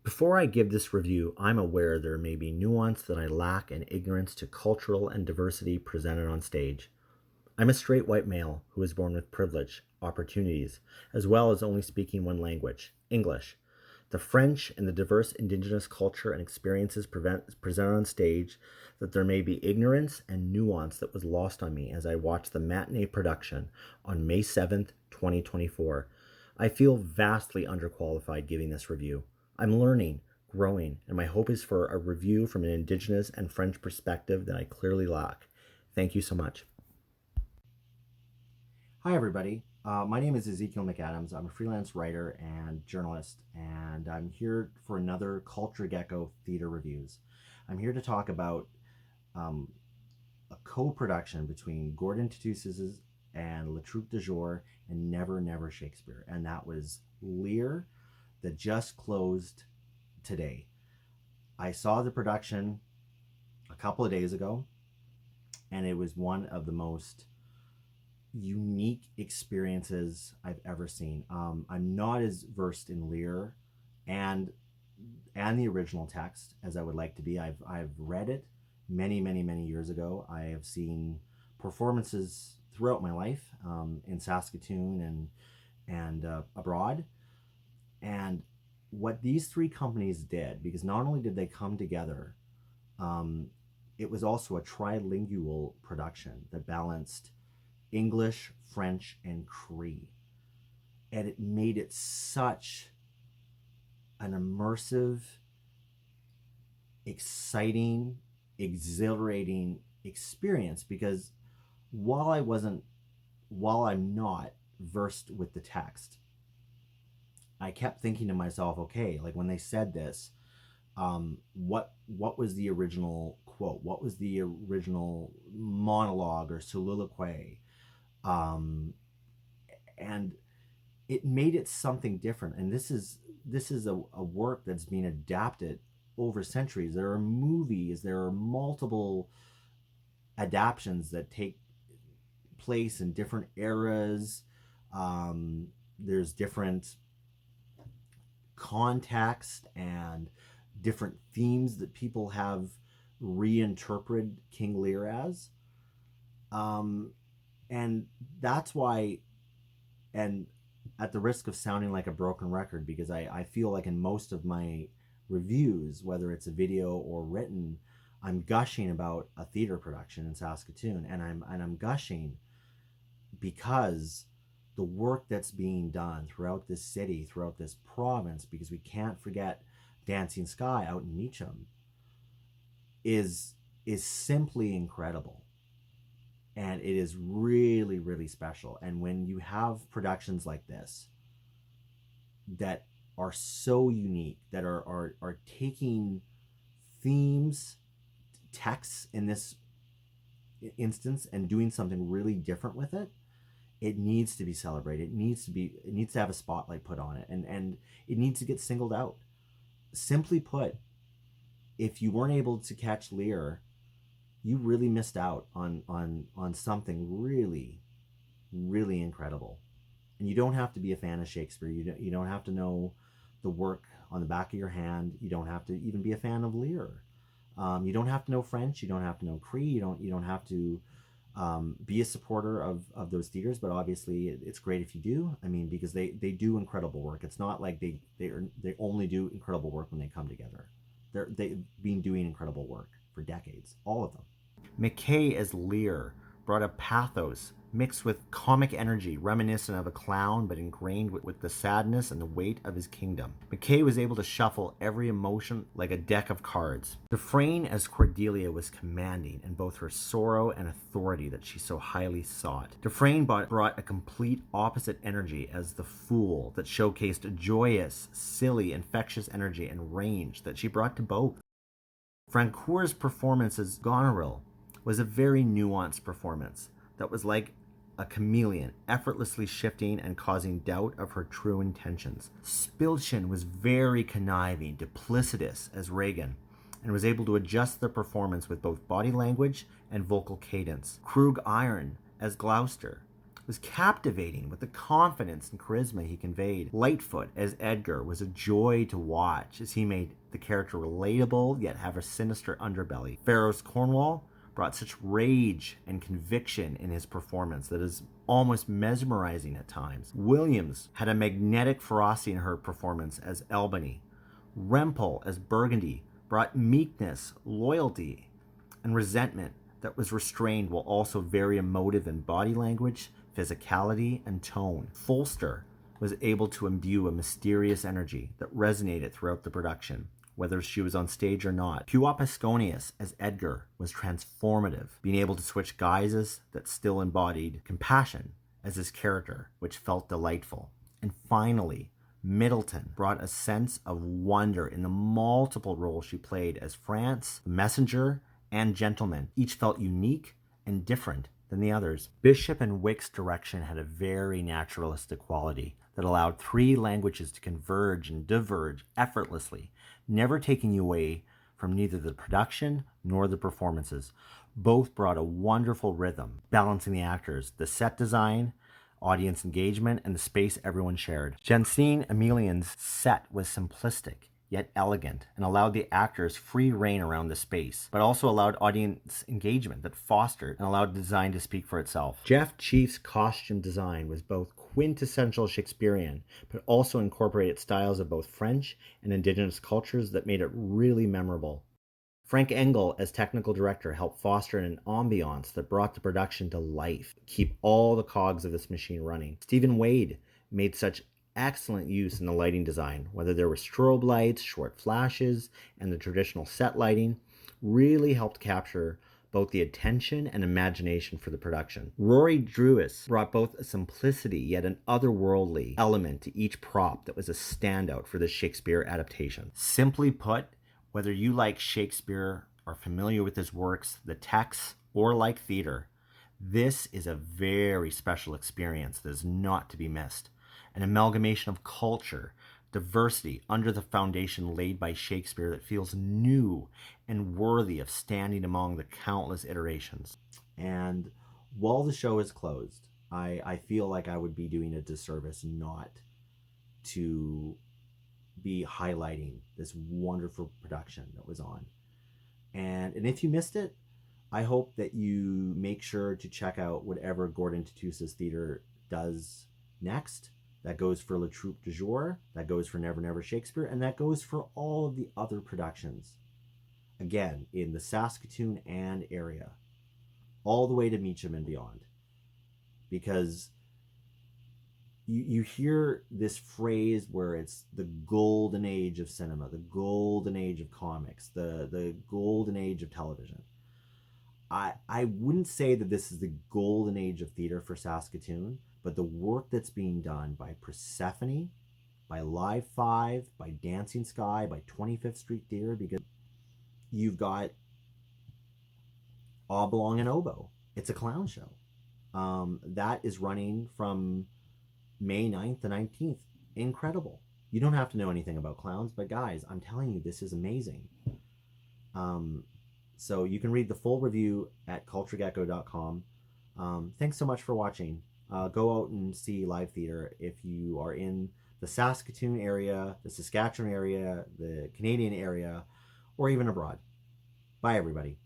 Before I give this review, I'm aware there may be nuance that I lack and ignorance to cultural and diversity presented on stage. I'm a straight white male who was born with privilege, opportunities, as well as only speaking one language, English. The French and the diverse indigenous culture and experiences presented on stage, that there may be ignorance and nuance that was lost on me as I watched the matinee production on May 7th, 2024. I feel vastly underqualified giving this review. I'm learning, growing, and my hope is for a review from an Indigenous and French perspective that I clearly lack. Thank you so much. Hi, everybody. My name is Ezekiel McAdams. I'm a freelance writer and journalist, and I'm here for another Culture Gecko Theatre Reviews. I'm here to talk about a co-production between Gordon Tootoosis and Le Troupe de Jour and Never Never Shakespeare, and that was Lear, that just closed today. I saw the production a couple of days ago, and it was one of the most unique experiences I've ever seen. I'm not as versed in Lear and the original text as I would like to be. I've read it many years ago. I have seen performances throughout my life in Saskatoon and abroad. And what these three companies did, because not only did they come together, it was also a trilingual production that balanced English, French, and Cree. And it made it such an immersive, exciting, exhilarating experience, because while I'm not versed with the text, I kept thinking to myself, okay, like when they said this, what was the original quote? What was the original monologue or soliloquy? And it made it something different. And this is a work that's been adapted over centuries. There are movies, there are multiple adaptations that take place in different eras. There's different context and different themes that people have reinterpreted King Lear as. And that's why, and at the risk of sounding like a broken record, because I feel like in most of my reviews, whether it's a video or written, I'm gushing about a theater production in Saskatoon, and I'm gushing because the work that's being done throughout this city, throughout this province, because we can't forget Dancing Sky out in Meacham, is simply incredible. And it is really special. And when you have productions like this that are so unique, that are taking themes, texts in this instance, and doing something really different with it, it needs to be celebrated. It needs to have a spotlight put on it, and it needs to get singled out. Simply put, if you weren't able to catch Lear, you really missed out on something really incredible. And you don't have to be a fan of Shakespeare. You don't have to know the work on the back of your hand. You don't have to even be a fan of Lear. You don't have to know French. You don't have to know Cree. You don't have to be a supporter of those theaters. But obviously, it's great if you do. I mean, because they do incredible work. It's not like they only do incredible work when they come together. They've been doing incredible work for decades, all of them. McKay as Lear brought a pathos mixed with comic energy reminiscent of a clown, but ingrained with the sadness and the weight of his kingdom. McKay was able to shuffle every emotion like a deck of cards. Dufresne as Cordelia was commanding in both her sorrow and authority that she so highly sought. Dufresne brought a complete opposite energy as the Fool that showcased a joyous, silly, infectious energy and range that she brought to both. Francoeur's performance as Goneril was a very nuanced performance that was like a chameleon, effortlessly shifting and causing doubt of her true intentions. Spilchen was very conniving, duplicitous as Regan, and was able to adjust their performance with both body language and vocal cadence. Krug-Iron as Gloucester was captivating with the confidence and charisma he conveyed. Lightfoot as Edgar was a joy to watch as he made the character relatable yet have a sinister underbelly. Farrow's Cornwall brought such rage and conviction in his performance that is almost mesmerizing at times. Williams had a magnetic ferocity in her performance as Albany. Rempel as Burgundy brought meekness, loyalty, and resentment that was restrained while also very emotive in body language, physicality, and tone. Folster was able to imbue a mysterious energy that resonated throughout the production, whether she was on stage or not. Pewapsconias as Edgar was transformative, being able to switch guises that still embodied compassion as his character, which felt delightful. And finally, Middleton brought a sense of wonder in the multiple roles she played as France, the messenger, and gentleman. Each felt unique and different than the others. Bishop and Wicks' direction had a very naturalistic quality that allowed three languages to converge and diverge effortlessly, never taking you away from neither the production nor the performances. Both brought a wonderful rhythm, balancing the actors, the set design, audience engagement, and the space everyone shared. Jensine Emilien's set was simplistic, yet elegant, and allowed the actors free reign around the space, but also allowed audience engagement that fostered and allowed the design to speak for itself. Jeff Chief's costume design was both quintessential Shakespearean, but also incorporated styles of both French and indigenous cultures that made it really memorable. Frank Engel, as technical director, helped foster an ambiance that brought the production to life, keep all the cogs of this machine running. Stephen Wade made such excellent use in the lighting design, whether there were strobe lights, short flashes, and the traditional set lighting, really helped capture both the attention and imagination for the production. Rory Drewis brought both a simplicity yet an otherworldly element to each prop that was a standout for the Shakespeare adaptation. Simply put, whether you like Shakespeare, are familiar with his works, the texts, or like theater, this is a very special experience that is not to be missed. An amalgamation of culture, diversity under the foundation laid by Shakespeare that feels new and worthy of standing among the countless iterations. And while the show is closed, I feel like I would be doing a disservice not to be highlighting this wonderful production that was on. And if you missed it, I hope that you make sure to check out whatever Gordon Tootoosis Theatre does next. That goes for Le Troupe de Jour, that goes for Never Never Shakespeare, and that goes for all of the other productions. Again, in the Saskatoon and area, all the way to Meacham and beyond. Because you hear this phrase where it's the golden age of cinema, the golden age of comics, the golden age of television. I wouldn't say that this is the golden age of theater for Saskatoon, but the work that's being done by Persephone, by Live 5, by Dancing Sky, by 25th Street Theatre, because you've got Oblong and Oboe. It's a clown show. That is running from May 9th to 19th. Incredible. You don't have to know anything about clowns, but guys, I'm telling you, this is amazing. So you can read the full review at culturegecko.com. Thanks so much for watching. Go out and see live theater if you are in the Saskatoon area, the Saskatchewan area, the Canadian area, or even abroad. Bye, everybody.